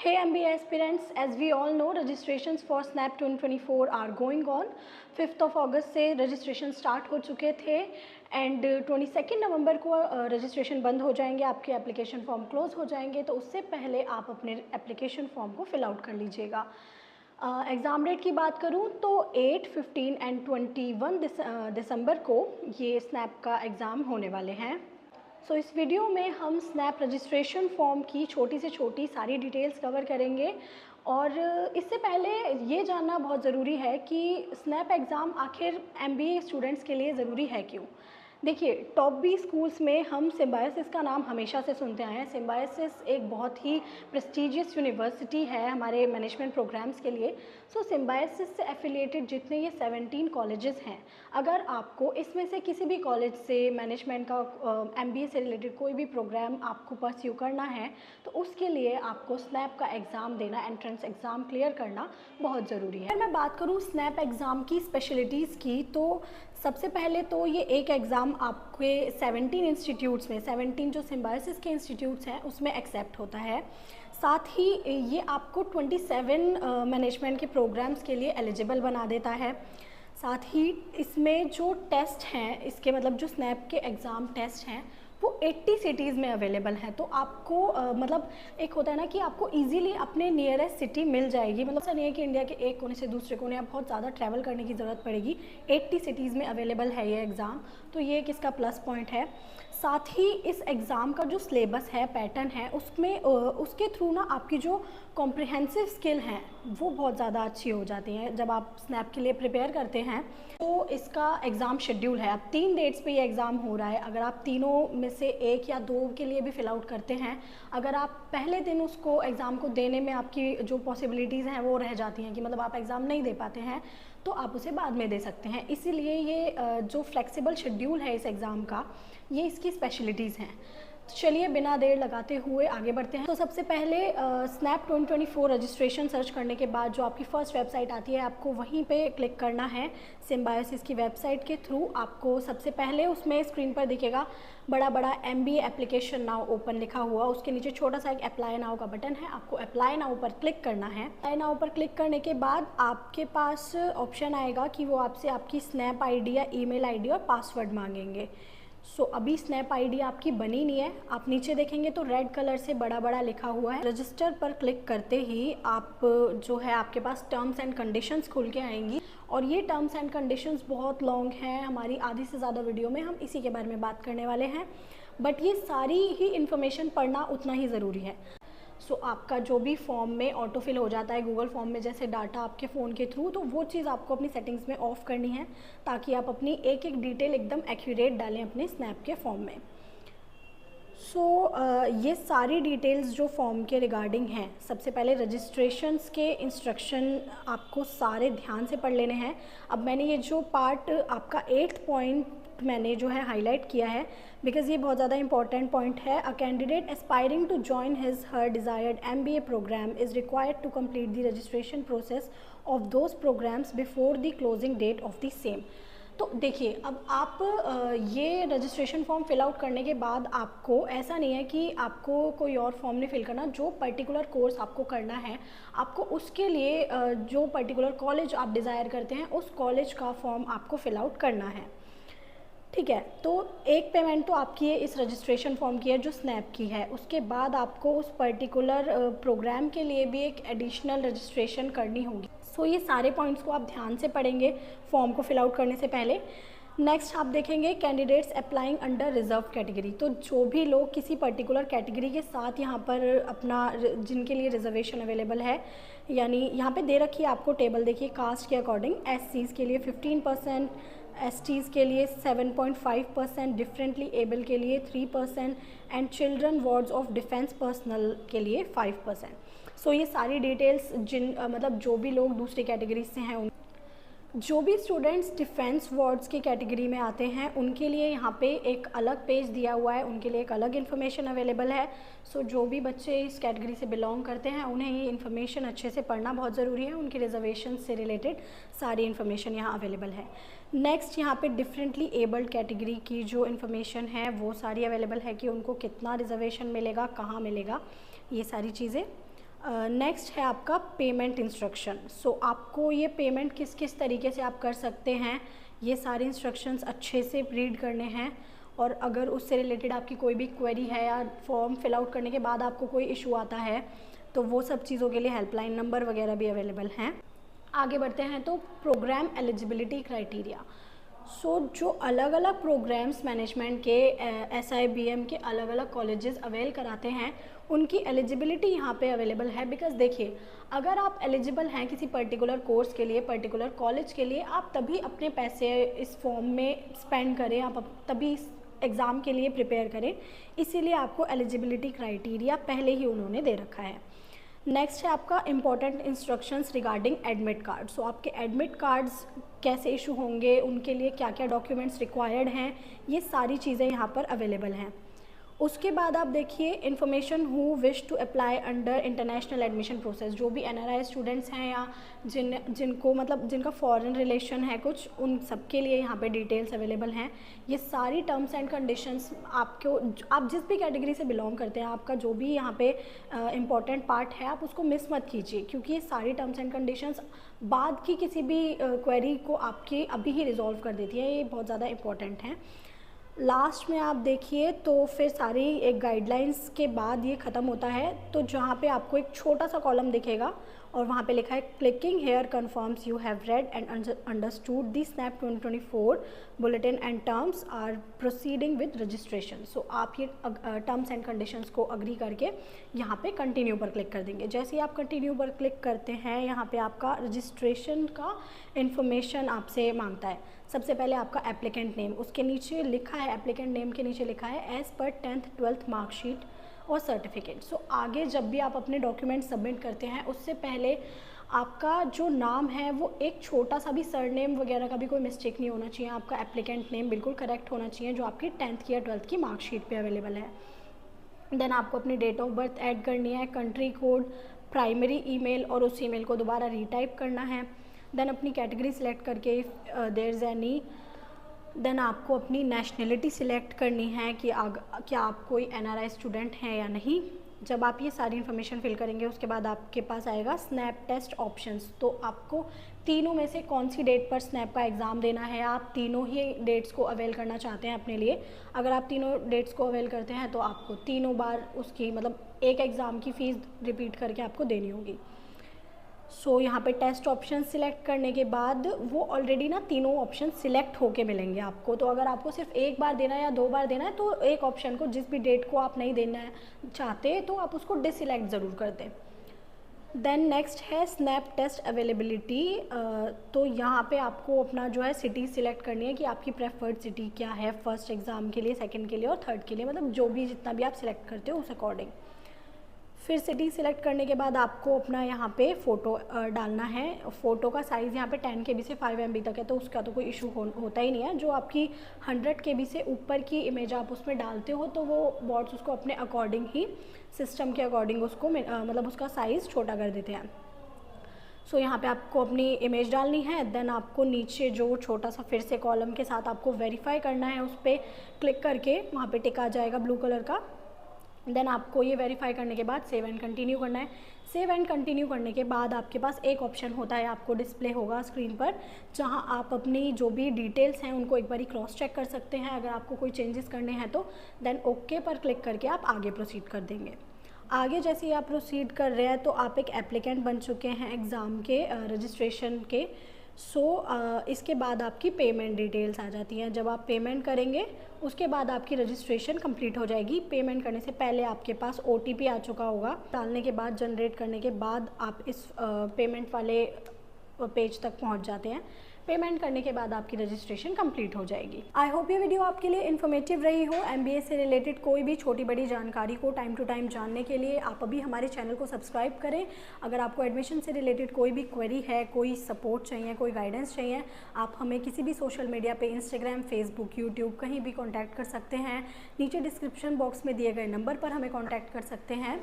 Hey MBA aspirants, as we all know, registrations for SNAP 2024 are going on. 5th of August से registration start हो चुके थे and 22 नवंबर को registration बंद हो जाएंगे, आपके एप्लीकेशन फॉर्म क्लोज हो जाएंगे। तो उससे पहले आप अपने एप्लीकेशन फॉर्म को फिल आउट कर लीजिएगा। एग्ज़ाम डेट की बात करूं तो 8, 15 एंड 21 दिसंबर को ये स्नैप का एग्ज़ाम होने वाले हैं। सो इस वीडियो में हम स्नैप रजिस्ट्रेशन फॉर्म की छोटी से छोटी सारी डिटेल्स कवर करेंगे। और इससे पहले ये जानना बहुत ज़रूरी है कि स्नैप एग्ज़ाम आखिर MBA स्टूडेंट्स के लिए ज़रूरी है क्यों। देखिए, टॉप बी स्कूल्स में हम सिम्बायोसिस का नाम हमेशा से सुनते आए हैं। सिम्बायोसिस एक बहुत ही प्रेस्टिजियस यूनिवर्सिटी है हमारे मैनेजमेंट प्रोग्राम्स के लिए। सो सिम्बायोसिस से एफिलिएटेड जितने ये 17 कॉलेजेस हैं, अगर आपको इसमें से किसी भी कॉलेज से मैनेजमेंट का MBA से रिलेटेड कोई भी प्रोग्राम आपको परस्यू करना है तो उसके लिए आपको स्नैप का एग्ज़ाम देना, एंट्रेंस एग्ज़ाम क्लियर करना बहुत ज़रूरी है। अगर मैं बात करूँ स्नैप एग्ज़ाम की स्पेशलिटीज़ की, तो सबसे पहले तो ये एक एग्ज़ाम आपके 17 इंस्टीट्यूट्स में, 17 जो सिम्बायोसिस के इंस्टीट्यूट्स हैं उसमें एक्सेप्ट होता है। साथ ही ये आपको 27 मैनेजमेंट के प्रोग्राम्स के लिए एलिजिबल बना देता है। साथ ही इसमें जो टेस्ट हैं, इसके मतलब जो स्नैप के एग्ज़ाम टेस्ट हैं वो 80 सिटीज़ में अवेलेबल हैं। तो आपको मतलब एक होता है ना कि आपको इजीली अपने नियरेस्ट सिटी मिल जाएगी। मतलब ऐसा नहीं है कि इंडिया के एक कोने से दूसरे कोने आप बहुत ज़्यादा ट्रैवल करने की ज़रूरत पड़ेगी। 80 सिटीज़ में अवेलेबल है ये एग्ज़ाम, तो ये एक इसका प्लस पॉइंट है। साथ ही इस एग्ज़ाम का जो सिलेबस है, पैटर्न है, उसमें उसके थ्रू ना आपकी जो कॉम्प्रिहेंसिव स्किल हैं वो बहुत ज़्यादा अच्छी हो जाती हैं जब आप स्नैप के लिए प्रिपेयर करते हैं। तो इसका एग्ज़ाम शेड्यूल है, अब 3 डेट्स पे ये एग्ज़ाम हो रहा है। अगर आप तीनों में से एक या दो के लिए भी फिल आउट करते हैं, अगर आप पहले दिन उसको एग्ज़ाम को देने में आपकी जो पॉसिबिलिटीज़ हैं वो रह जाती हैं कि मतलब आप एग्ज़ाम नहीं दे पाते हैं, तो आप उसे बाद में दे सकते हैं। इसीलिए ये जो फ्लेक्सिबल शेड्यूल है इस एग्ज़ाम का, ये इसकी स्पेशलिटीज़ हैं। चलिए बिना देर लगाते हुए आगे बढ़ते हैं। तो सबसे पहले स्नैप 2024 रजिस्ट्रेशन सर्च करने के बाद जो आपकी फ़र्स्ट वेबसाइट आती है, आपको वहीं पे क्लिक करना है। सिम्बायोसिस की वेबसाइट के थ्रू आपको सबसे पहले उसमें स्क्रीन पर दिखेगा बड़ा बड़ा MBA एप्लीकेशन नाउ ओपन लिखा हुआ, उसके नीचे छोटा सा एक अप्लाई नाउ का बटन है, आपको अप्लाई नाउ पर क्लिक करना है। अप्लाई नाउ पर क्लिक करने के बाद आपके पास ऑप्शन आएगा कि वो आपसे आपकी स्नैप ID या ईमेल ID और पासवर्ड मांगेंगे। सो अभी स्नैप ID आपकी बनी नहीं है। आप नीचे देखेंगे तो रेड कलर से बड़ा बड़ा लिखा हुआ है। रजिस्टर पर क्लिक करते ही आप जो है आपके पास टर्म्स एंड कंडीशंस खुल के आएंगी, और ये टर्म्स एंड कंडीशंस बहुत लॉन्ग हैं। हमारी आधी से ज़्यादा वीडियो में हम इसी के बारे में बात करने वाले हैं, बट ये सारी ही इन्फॉर्मेशन पढ़ना उतना ही ज़रूरी है। सो आपका जो भी फॉर्म में ऑटो फिल हो जाता है गूगल फॉर्म में, जैसे डाटा आपके फ़ोन के थ्रू, तो वो चीज़ आपको अपनी सेटिंग्स में ऑफ़ करनी है ताकि आप अपनी एक एक डिटेल एकदम एक्यूरेट डालें अपने स्नैप के फॉर्म में। ये सारी डिटेल्स जो फॉर्म के रिगार्डिंग हैं, सबसे पहले रजिस्ट्रेशंस के इंस्ट्रक्शन आपको सारे ध्यान से पढ़ लेने हैं। अब मैंने ये जो पार्ट आपका 8th पॉइंट मैंने जो है हाईलाइट किया है, बिकॉज़ ये बहुत ज़्यादा इंपॉर्टेंट पॉइंट है। A candidate aspiring to join his her desired MBA program is required to complete the registration process of those programs before the closing date of the same. तो देखिए, अब आप ये रजिस्ट्रेशन फॉर्म फिल आउट करने के बाद आपको ऐसा नहीं है कि आपको कोई और फॉर्म नहीं फिल करना। जो पर्टिकुलर कोर्स आपको करना है, आपको उसके लिए जो पर्टिकुलर कॉलेज आप डिज़ायर करते हैं उस कॉलेज का फॉर्म आपको फिल आउट करना है। ठीक है, तो एक पेमेंट तो आपकी है इस रजिस्ट्रेशन फॉर्म की है जो स्नैप की है। उसके बाद आपको उस पर्टिकुलर प्रोग्राम के लिए भी एक एडिशनल रजिस्ट्रेशन करनी होगी। सो ये सारे पॉइंट्स को आप ध्यान से पढ़ेंगे फॉर्म को फिल आउट करने से पहले। नेक्स्ट आप देखेंगे candidates applying under reserve category. तो जो भी लोग किसी पर्टिकुलर कैटेगरी के साथ यहाँ पर अपना जिनके लिए रिजर्वेशन अवेलेबल है, यानी यहाँ पे दे रखी है आपको टेबल, देखिए कास्ट के अकॉर्डिंग SCs के लिए 15%, STs के लिए 7.5%, डिफरेंटली एबल के लिए 3% and children wards of defence personnel के लिए 5%। सो ये सारी डिटेल्स मतलब जो भी लोग दूसरी कैटेगरी से हैं, जो भी स्टूडेंट्स डिफेंस वार्ड्स की कैटेगरी में आते हैं उनके लिए यहाँ पे एक अलग पेज दिया हुआ है, उनके लिए एक अलग इन्फॉर्मेशन अवेलेबल है। सो जो भी बच्चे इस कैटेगरी से बिलोंग करते हैं उन्हें ये इन्फॉर्मेशन अच्छे से पढ़ना बहुत ज़रूरी है। उनके रिजर्वेशन से रिलेटेड सारी इन्फॉर्मेशन यहाँ अवेलेबल है। नेक्स्ट यहाँ पे डिफरेंटली एबल्ड कैटेगरी की जो इन्फॉर्मेशन है वो सारी अवेलेबल है कि उनको कितना रिजर्वेशन मिलेगा, कहाँ मिलेगा, ये सारी चीज़ें। नेक्स्ट है आपका पेमेंट इंस्ट्रक्शन। सो आपको ये पेमेंट किस किस तरीके से आप कर सकते हैं, ये सारे इंस्ट्रक्शंस अच्छे से रीड करने हैं। और अगर उससे रिलेटेड आपकी कोई भी क्वेरी है या फॉर्म फिल आउट करने के बाद आपको कोई इशू आता है तो वो सब चीज़ों के लिए हेल्पलाइन नंबर वगैरह भी अवेलेबल हैं। आगे बढ़ते हैं तो प्रोग्राम एलिजिबिलिटी क्राइटेरिया। सो जो अलग अलग प्रोग्राम्स मैनेजमेंट के SIBM के अलग अलग कॉलेजेस अवेल कराते हैं उनकी एलिजिबिलिटी यहाँ पे अवेलेबल है। बिकॉज देखिए, अगर आप एलिजिबल हैं किसी पर्टिकुलर कोर्स के लिए, पर्टिकुलर कॉलेज के लिए, आप तभी अपने पैसे इस फॉर्म में स्पेंड करें, आप तभी एग्ज़ाम के लिए प्रिपेयर करें। इसीलिए आपको एलिजिबिलिटी क्राइटेरिया पहले ही उन्होंने दे रखा है। नेक्स्ट है आपका important instructions regarding admit card. So आपके एडमिट कार्ड्स कैसे इशू होंगे, उनके लिए क्या क्या डॉक्यूमेंट्स रिक्वायर्ड हैं, ये सारी चीज़ें यहाँ पर अवेलेबल हैं। उसके बाद आप देखिए information who wish to apply under international admission process. जो भी NRI स्टूडेंट्स हैं या जिनको मतलब जिनका फॉरेन रिलेशन है कुछ, उन सब के लिए यहाँ पे डिटेल्स अवेलेबल हैं। ये सारी टर्म्स एंड कंडीशंस आपको, आप जिस भी कैटेगरी से बिलोंग करते हैं, आपका जो भी यहाँ पे इम्पॉर्टेंट पार्ट है आप उसको मिस मत कीजिए, क्योंकि ये सारी टर्म्स एंड कंडीशंस बाद की किसी भी क्वेरी को आपकी अभी ही रिजॉल्व कर देती है। ये बहुत ज़्यादा इम्पॉर्टेंट हैं। लास्ट में आप देखिए तो फिर सारी एक गाइडलाइंस के बाद ये ख़त्म होता है, तो जहाँ पे आपको एक छोटा सा कॉलम दिखेगा और वहाँ पे लिखा है clicking here confirms you have read and understood the SNAP 2024 bulletin and terms are proceeding with registration. So आप ये टर्म्स एंड कंडीशंस को अग्री करके यहाँ पे कंटिन्यू पर क्लिक कर देंगे। जैसे ही आप कंटिन्यू पर क्लिक करते हैं, यहाँ पे आपका रजिस्ट्रेशन का इन्फॉर्मेशन आपसे मांगता है। सबसे पहले आपका एप्लीकेंट नेम, उसके नीचे लिखा है, एप्लीकेंट नेम के नीचे लिखा है as per 10th 12th marksheet और सर्टिफिकेट। सो आगे जब भी आप अपने डॉक्यूमेंट सबमिट करते हैं उससे पहले आपका जो नाम है वो एक छोटा सा भी सरनेम वगैरह का भी कोई मिस्टेक नहीं होना चाहिए। आपका एप्लीकेंट नेम बिल्कुल करेक्ट होना चाहिए जो आपकी 10th की या 12th की मार्कशीट पे अवेलेबल है। देन आपको अपनी डेट ऑफ बर्थ ऐड करनी है, कंट्री कोड, प्राइमरी ईमेल और उस ईमेल को दोबारा रीटाइप करना है। देन अपनी कैटेगरी सिलेक्ट करके देयर इज़ एनी, देन आपको अपनी नेशनलिटी सिलेक्ट करनी है कि क्या आप कोई NRI स्टूडेंट हैं या नहीं। जब आप ये सारी इन्फॉर्मेशन फिल करेंगे उसके बाद आपके पास आएगा स्नैप टेस्ट ऑप्शंस। तो आपको तीनों में से कौन सी डेट पर स्नैप का एग्ज़ाम देना है, आप तीनों ही डेट्स को अवेल करना चाहते हैं अपने लिए। अगर आप तीनों डेट्स को अवेल करते हैं तो आपको तीनों बार उसकी मतलब एक एग्ज़ाम की फ़ीस रिपीट करके आपको देनी होगी। सो यहाँ पे टेस्ट ऑप्शन सिलेक्ट करने के बाद वो ऑलरेडी ना तीनों ऑप्शन सिलेक्ट होके मिलेंगे आपको। तो अगर आपको सिर्फ एक बार देना है या 2 बार देना है तो एक ऑप्शन को, जिस भी डेट को आप नहीं देना है चाहते, तो आप उसको डिससिलेक्ट ज़रूर कर दें। देन नेक्स्ट है स्नैप टेस्ट अवेलेबिलिटी। तो यहाँ पे आपको अपना जो है सिटी सिलेक्ट करनी है कि आपकी प्रेफर्ड सिटी क्या है फर्स्ट एग्ज़ाम के लिए, सेकंड के लिए और थर्ड के लिए, मतलब जो भी जितना भी आप सिलेक्ट करते हो उस अकॉर्डिंग। फिर सिटी सिलेक्ट करने के बाद आपको अपना यहाँ पे फ़ोटो डालना है। फ़ोटो का साइज़ यहाँ पे 10 KB से 5 MB तक है, तो उसका तो कोई इशू होता ही नहीं है। जो आपकी 100 KB से ऊपर की इमेज आप उसमें डालते हो तो वो बॉट्स उसको अपने अकॉर्डिंग ही, सिस्टम के अकॉर्डिंग उसको मतलब उसका साइज़ छोटा कर देते हैं। सो यहाँ पे आपको अपनी इमेज डालनी है। देन आपको नीचे जो छोटा सा फिर से कॉलम के साथ आपको वेरीफाई करना है, उस पर क्लिक करके वहाँ पे टिक आ जाएगा ब्लू कलर का। देन आपको ये वेरीफाई करने के बाद सेव एंड कंटिन्यू करना है। सेव एंड कंटिन्यू करने के बाद आपके पास एक ऑप्शन होता है, आपको डिस्प्ले होगा स्क्रीन पर, जहां आप अपनी जो भी डिटेल्स हैं उनको एक बारी क्रॉस चेक कर सकते हैं। अगर आपको कोई चेंजेस करने हैं तो देन ओके पर क्लिक करके आप आगे प्रोसीड कर देंगे। आगे जैसे ही आप प्रोसीड कर रहे हैं तो आप एक एप्लीकेंट बन चुके हैं एग्ज़ाम के रजिस्ट्रेशन के। इसके बाद आपकी पेमेंट डिटेल्स आ जाती हैं। जब आप पेमेंट करेंगे उसके बाद आपकी रजिस्ट्रेशन कंप्लीट हो जाएगी। पेमेंट करने से पहले आपके पास OTP आ चुका होगा। डालने के बाद, जनरेट करने के बाद आप इस पेमेंट वाले पेज तक पहुंच जाते हैं। पेमेंट करने के बाद आपकी रजिस्ट्रेशन कंप्लीट हो जाएगी। आई होप ये वीडियो आपके लिए इन्फॉर्मेटिव रही हो। MBA से रिलेटेड कोई भी छोटी बड़ी जानकारी को टाइम टू टाइम जानने के लिए आप अभी हमारे चैनल को सब्सक्राइब करें। अगर आपको एडमिशन से रिलेटेड कोई भी क्वेरी है, कोई सपोर्ट चाहिए, कोई गाइडेंस चाहिए, आप हमें किसी भी सोशल मीडिया पे इंस्टाग्राम, फेसबुक, यूट्यूब कहीं भी कॉन्टैक्ट कर सकते हैं। नीचे डिस्क्रिप्शन बॉक्स में दिए गए नंबर पर हमें कॉन्टैक्ट कर सकते हैं।